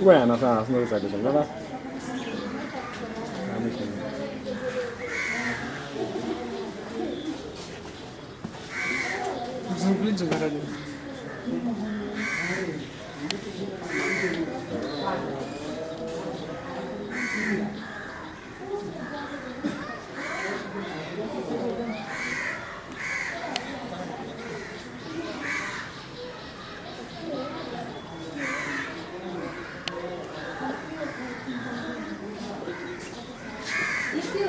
Bueno, o sea, no necesario, ¿verdad? झोपलीच घरात